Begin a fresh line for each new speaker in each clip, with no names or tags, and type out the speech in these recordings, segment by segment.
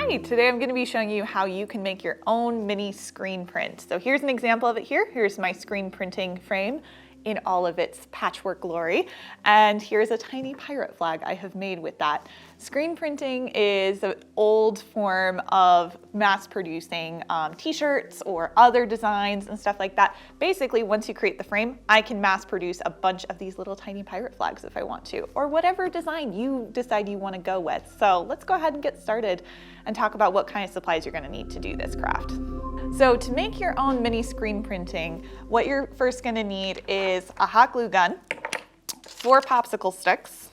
Hi, today I'm going to be showing you how you can make your own mini screen print. So here's an example of it here. Here's my screen printing frame in all of its patchwork glory. And here's a tiny pirate flag I have made with that. Screen printing is an old form of mass producing t-shirts or other designs and stuff like that. Basically, once you create the frame, I can mass produce a bunch of these little tiny pirate flags if I want to, or whatever design you decide you want to go with. So let's go ahead and get started and talk about what kind of supplies you're going to need to do this craft. So to make your own mini screen printing, what you're first going to need is a hot glue gun, 4 popsicle sticks,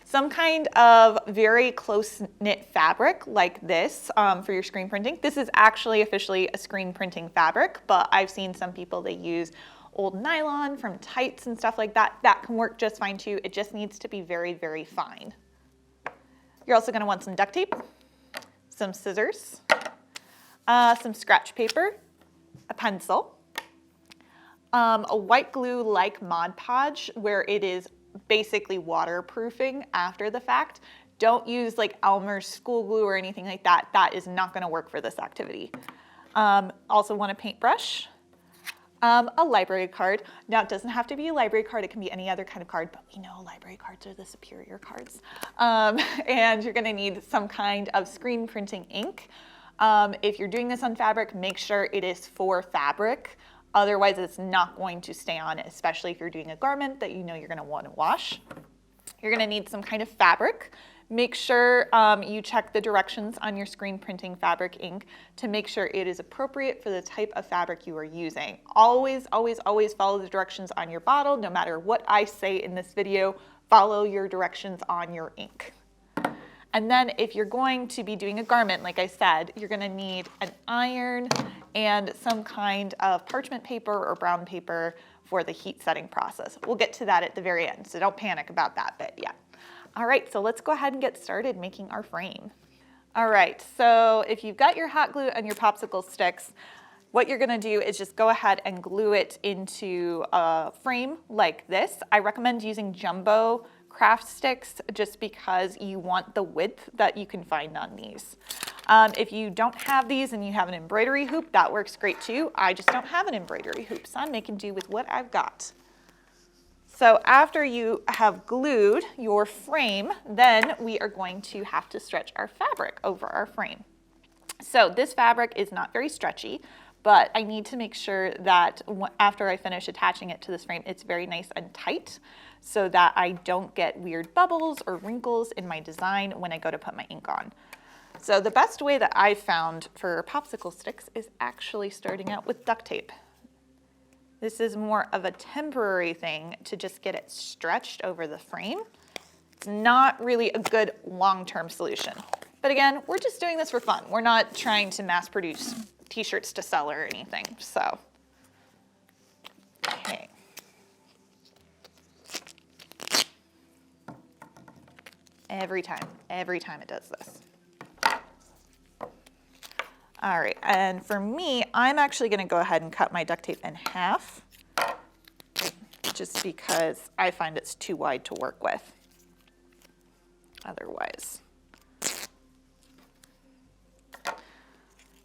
some kind of very close-knit fabric like this for your screen printing. This is actually officially a screen printing fabric, but I've seen some people, they use old nylon from tights and stuff like that. That can work just fine too. It just needs to be very, very fine. You're also going to want some duct tape, some scissors, some scratch paper, a pencil, a white glue like Mod Podge where it is basically waterproofing after the fact. Don't use like Elmer's school glue or anything like that. That is not going to work for this activity. Also want a paintbrush, a library card. Now it doesn't have to be a library card. It can be any other kind of card, but we know library cards are the superior cards. And you're going to need some kind of screen printing ink. If you're doing this on fabric, make sure it is for fabric. Otherwise, it's not going to stay on, especially if you're doing a garment that you know you're going to want to wash. You're going to need some kind of fabric. Make sure you check the directions on your screen printing fabric ink to make sure it is appropriate for the type of fabric you are using. Always, always, always follow the directions on your bottle. No matter what I say in this video, follow your directions on your ink. And then if you're going to be doing a garment, like I said, you're going to need an iron and some kind of parchment paper or brown paper for the heat setting process. We'll get to that at the very end, so don't panic about that bit yet. All right, so let's go ahead and get started making our frame. All right, so if you've got your hot glue and your popsicle sticks, what you're gonna do is just go ahead and glue it into a frame like this. I recommend using jumbo craft sticks just because you want the width that you can find on these. If you don't have these and you have an embroidery hoop, that works great too. I just don't have an embroidery hoop, so I'm making do with what I've got. So after you have glued your frame, then we are going to have to stretch our fabric over our frame. So this fabric is not very stretchy, but I need to make sure that after I finish attaching it to this frame, it's very nice and tight so that I don't get weird bubbles or wrinkles in my design when I go to put my ink on. So the best way that I've found for popsicle sticks is actually starting out with duct tape. This is more of a temporary thing to just get it stretched over the frame. It's not really a good long-term solution. But again, we're just doing this for fun. We're not trying to mass produce t-shirts to sell or anything, so. Okay. Every time it does this. All right, and for me, I'm actually gonna go ahead and cut my duct tape in half just because I find it's too wide to work with otherwise.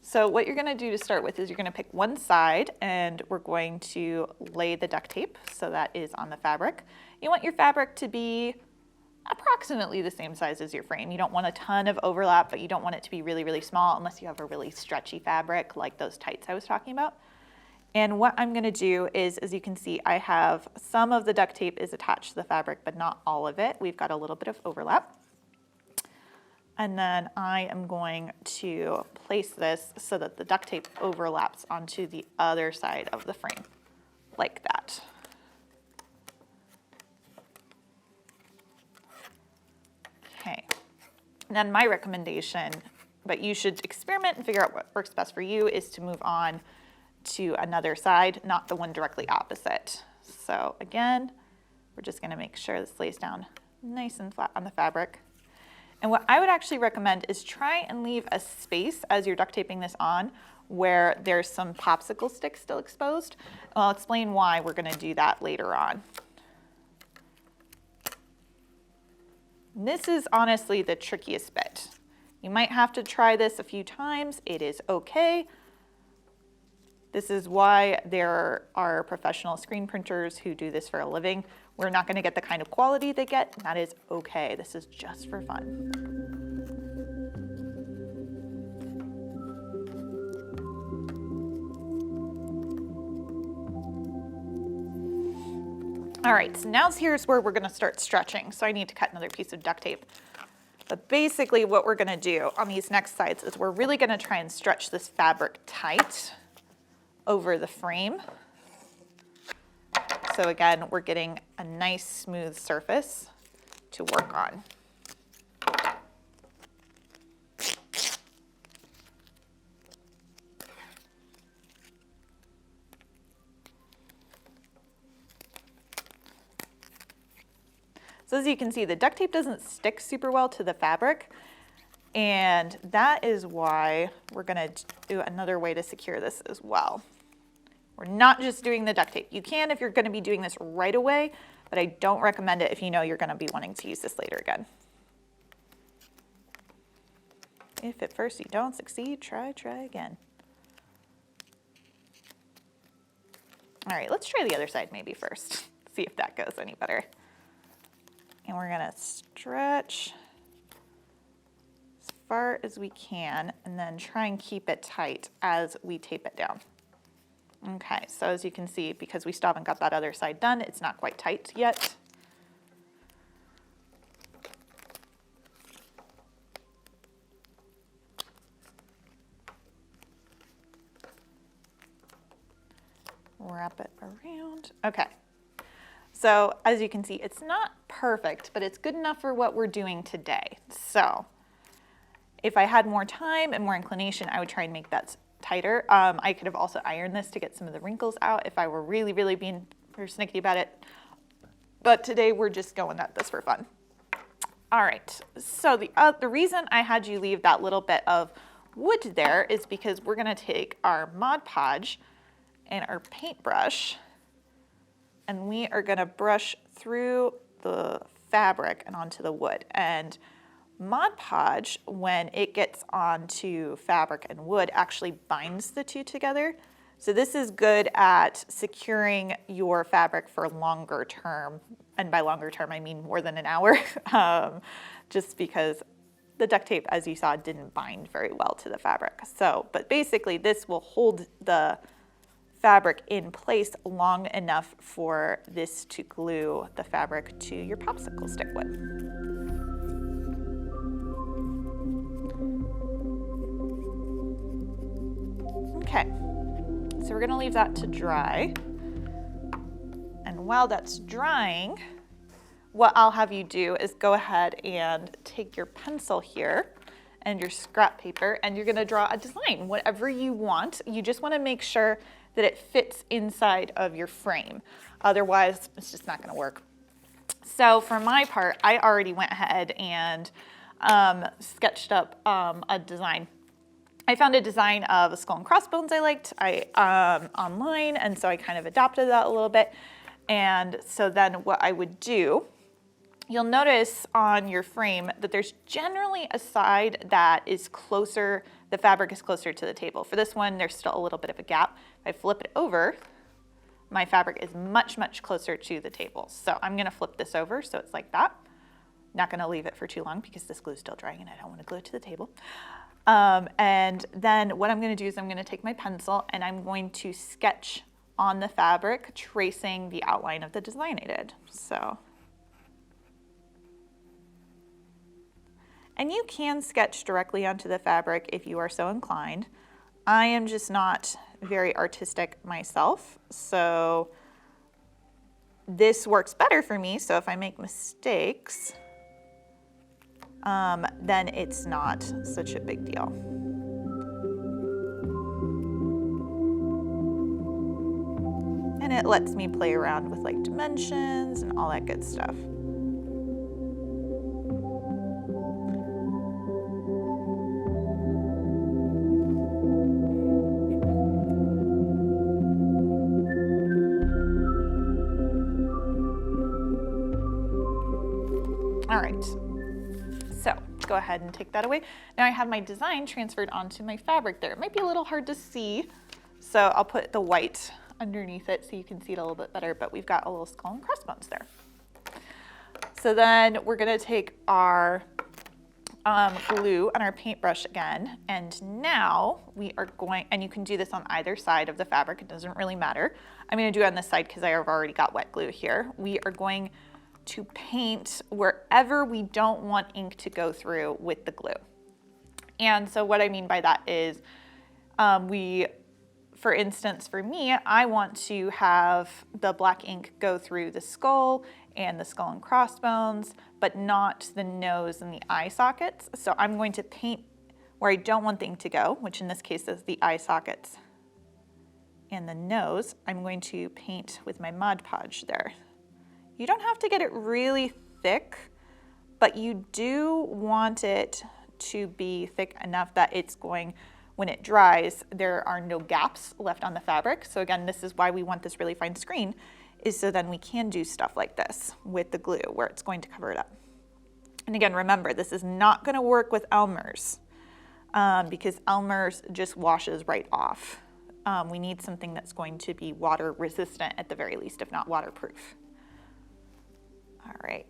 So what you're gonna do to start with is you're gonna pick one side and we're going to lay the duct tape so that is on the fabric. You want your fabric to be approximately the same size as your frame. You don't want a ton of overlap, but you don't want it to be really, really small unless you have a really stretchy fabric like those tights I was talking about. And what I'm gonna do is, as you can see, I have some of the duct tape is attached to the fabric, but not all of it. We've got a little bit of overlap. And then I am going to place this so that the duct tape overlaps onto the other side of the frame, like that. Okay, and then my recommendation, but you should experiment and figure out what works best for you, is to move on to another side, not the one directly opposite. So again, we're just gonna make sure this lays down nice and flat on the fabric. And what I would actually recommend is try and leave a space as you're duct taping this on where there's some popsicle sticks still exposed. I'll explain why we're gonna do that later on. And this is honestly the trickiest bit, You might have to try this a few times. It is okay. This is why there are professional screen printers who do this for a living. We're not going to get the kind of quality they get. That is okay. This is just for fun. All right, so now here's where we're going to start stretching. So I need to cut another piece of duct tape. But basically what we're going to do on these next sides is we're really going to try and stretch this fabric tight over the frame. So again, we're getting a nice smooth surface to work on. So as you can see, the duct tape doesn't stick super well to the fabric, and that is why we're going to do another way to secure this as well. We're not just doing the duct tape. You can if you're going to be doing this right away, but I don't recommend it if you know you're going to be wanting to use this later again. If at first you don't succeed, try again. All right, let's try the other side maybe first. See if that goes any better. And we're going to stretch as far as we can and then try and keep it tight as we tape it down. Okay, so as you can see, because we still haven't got that other side done, it's not quite tight yet. Wrap it around. Okay. So as you can see, it's not perfect, but it's good enough for what we're doing today. So if I had more time and more inclination, I would try and make that tighter. I could have also ironed this to get some of the wrinkles out if I were really being persnickety about it. But today we're just going at this for fun. All right, so the reason I had you leave that little bit of wood there is because we're gonna take our Mod Podge and our paintbrush, and we are gonna brush through the fabric and onto the wood. And Mod Podge, when it gets onto fabric and wood, actually binds the two together. So this is good at securing your fabric for longer term. And by longer term, I mean more than an hour, just because the duct tape, as you saw, didn't bind very well to the fabric. So, but basically this will hold the fabric in place long enough for this to glue the fabric to your popsicle stick with. Okay, so we're gonna leave that to dry. And while that's drying, what I'll have you do is go ahead and take your pencil here and your scrap paper, and you're gonna draw a design, whatever you want. You just wanna make sure that it fits inside of your frame. Otherwise, it's just not gonna work. So for my part, I already went ahead and sketched up a design. I found a design of a skull and crossbones I liked online, and so I kind of adapted that a little bit. And so then what I would do, you'll notice on your frame that there's generally a side that is closer, the fabric is closer to the table. For this one, there's still a little bit of a gap. If I flip it over, my fabric is much closer to the table. So I'm gonna flip this over so it's like that. Not gonna leave it for too long because this glue is still drying and I don't wanna glue it to the table. And then what I'm gonna do is I'm gonna take my pencil and I'm going to sketch on the fabric, tracing the outline of the design I did. So, and you can sketch directly onto the fabric if you are so inclined. I am just not very artistic myself, so this works better for me. So if I make mistakes, then it's not such a big deal. And it lets me play around with like dimensions and all that good stuff. All right. So go ahead and take that away. Now I have my design transferred onto my fabric there. It might be a little hard to see, so I'll put the white underneath it so you can see it a little bit better, but we've got a little skull and crossbones there. So then we're gonna take our glue on our paintbrush again, and now we are going, and you can do this on either side of the fabric, it doesn't really matter. I'm gonna do it on this side because I have already got wet glue here. We are going to paint wherever we don't want ink to go through with the glue. And so what I mean by that is for instance, for me, I want to have the black ink go through the skull and the skull and crossbones, but not the nose and the eye sockets. So I'm going to paint where I don't want the ink to go, which in this case is the eye sockets and the nose. I'm going to paint with my Mod Podge there. You don't have to get it really thick, but you do want it to be thick enough that it's going, when it dries, there are no gaps left on the fabric. So again, this is why we want this really fine screen, is so then we can do stuff like this with the glue where it's going to cover it up. And again, remember, this is not gonna work with Elmer's because Elmer's just washes right off. We need something that's going to be water resistant at the very least, if not waterproof. All right.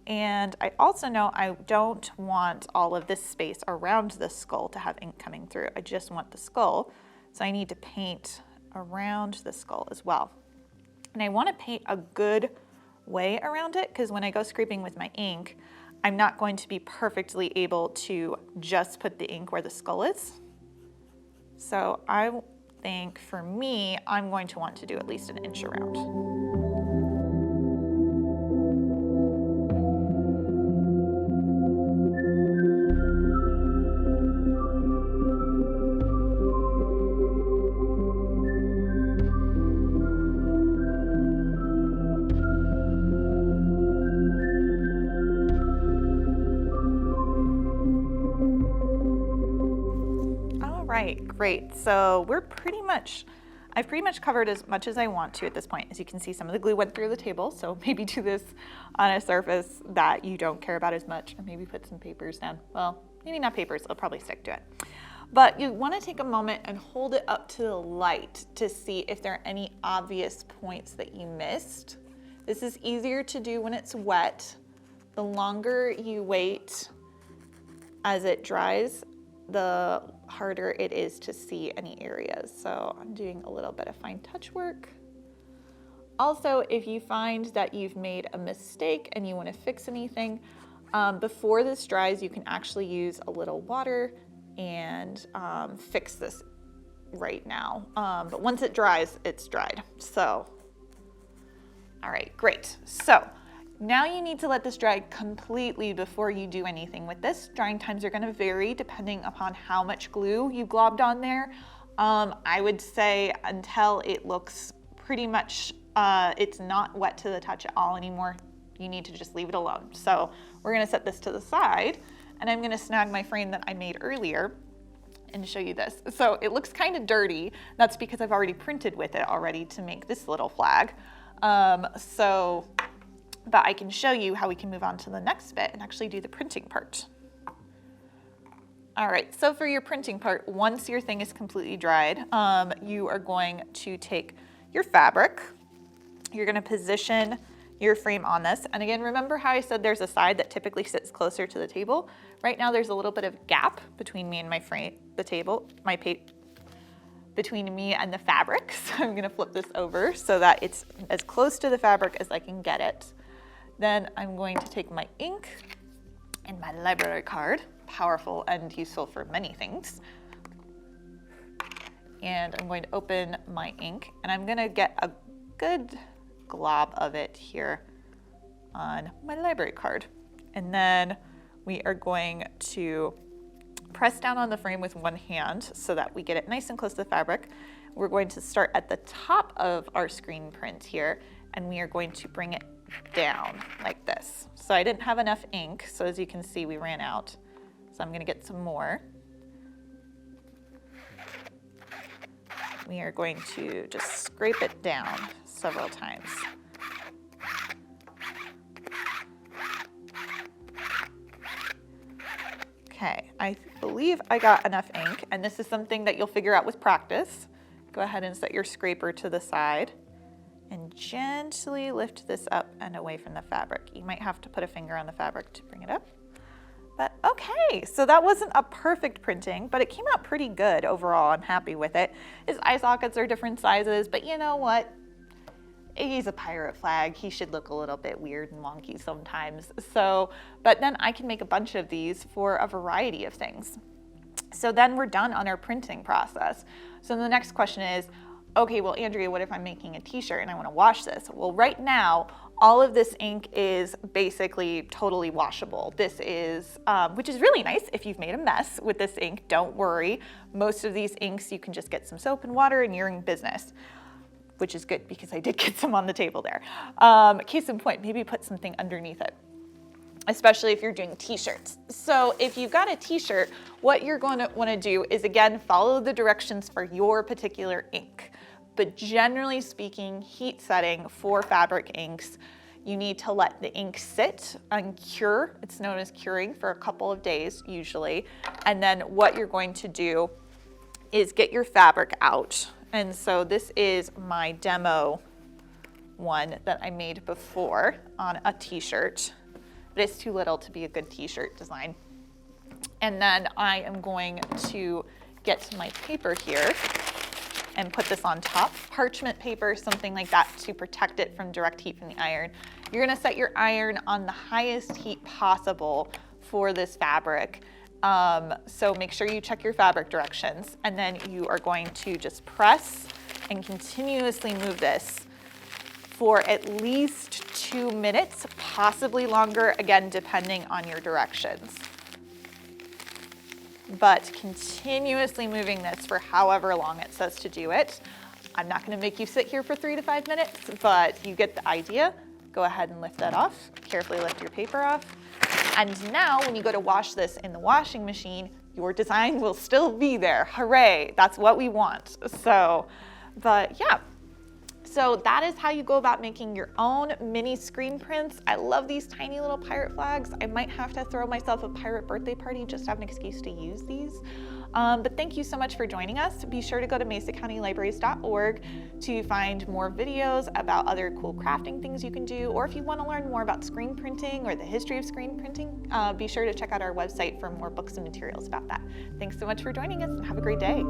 And I also know I don't want all of this space around the skull to have ink coming through. I just want the skull. So I need to paint around the skull as well. And I want to paint a good way around it because when I go scraping with my ink, I'm not going to be perfectly able to just put the ink where the skull is. So I think for me, I'm going to want to do at least an inch around. Great, so I've pretty much covered as much as I want to at this point. As you can see, some of the glue went through the table, so maybe do this on a surface that you don't care about as much, and maybe put some papers down. Well, maybe not papers, it'll probably stick to it. But you wanna take a moment and hold it up to the light to see if there are any obvious points that you missed. This is easier to do when it's wet. The longer you wait as it dries, the harder it is to see any areas. So I'm doing a little bit of fine touch work. Also, if you find that you've made a mistake and you want to fix anything, before this dries, you can actually use a little water and fix this right now. But once it dries, it's dried. So, all right, great. So now you need to let this dry completely before you do anything with this. Drying times are gonna vary depending upon how much glue you globbed on there. I would say until it looks pretty much, it's not wet to the touch at all anymore, you need to just leave it alone. So we're gonna set this to the side and I'm gonna snag my frame that I made earlier and show you this. So it looks kind of dirty. That's because I've already printed with it already to make this little flag. But I can show you how we can move on to the next bit and actually do the printing part. All right, so for your printing part, once your thing is completely dried, you are going to take your fabric, you're gonna position your frame on this. And again, remember how I said there's a side that typically sits closer to the table? Right now there's a little bit of gap between me and my frame, the table, between me and the fabric. So I'm gonna flip this over so that it's as close to the fabric as I can get it. Then I'm going to take my ink and my library card, powerful and useful for many things. And I'm going to open my ink and I'm gonna get a good glob of it here on my library card. And then we are going to press down on the frame with one hand so that we get it nice and close to the fabric. We're going to start at the top of our screen print here and we are going to bring it down like this. So I didn't have enough ink, so as you can see we ran out. So I'm gonna get some more. We are going to just scrape it down several times. Okay, I believe I got enough ink, and this is something that you'll figure out with practice. Go ahead and set your scraper to the side and gently lift this up and away from the fabric. You might have to put a finger on the fabric to bring it up. But okay, so that wasn't a perfect printing, but it came out pretty good overall. I'm happy with it. His eye sockets are different sizes, but you know what? He's a pirate flag. He should look a little bit weird and wonky sometimes. So, but then I can make a bunch of these for a variety of things. So then we're done on our printing process. So the next question is, okay, well, Andrea, what if I'm making a t-shirt and I want to wash this? Well, right now, all of this ink is basically totally washable. This is, which is really nice. If you've made a mess with this ink, don't worry. Most of these inks, you can just get some soap and water and you're in business, which is good because I did get some on the table there. Case in point, maybe put something underneath it, especially if you're doing t-shirts. So if you've got a t-shirt, what you're going to want to do is, again, follow the directions for your particular ink. But generally speaking, heat setting for fabric inks, you need to let the ink sit and cure. It's known as curing for a couple of days usually. And then what you're going to do is get your fabric out. And so this is my demo one that I made before on a t-shirt, but it's too little to be a good t-shirt design. And then I am going to get my paper here and put this on top, parchment paper, something like that, to protect it from direct heat from the iron. You're gonna set your iron on the highest heat possible for this fabric. So make sure you check your fabric directions, and then you are going to just press and continuously move this for at least 2 minutes, possibly longer, again, depending on your directions. But continuously moving this for however long it says to do it. I'm not gonna make you sit here for 3 to 5 minutes, but you get the idea. Go ahead and lift that off. Carefully lift your paper off. And now when you go to wash this in the washing machine, your design will still be there. Hooray, that's what we want. So, but yeah. So that is how you go about making your own mini screen prints. I love these tiny little pirate flags. I might have to throw myself a pirate birthday party just to have an excuse to use these. But thank you so much for joining us. Be sure to go to mesacountylibraries.org to find more videos about other cool crafting things you can do, or if you want to learn more about screen printing or the history of screen printing, be sure to check out our website for more books and materials about that. Thanks so much for joining us and have a great day.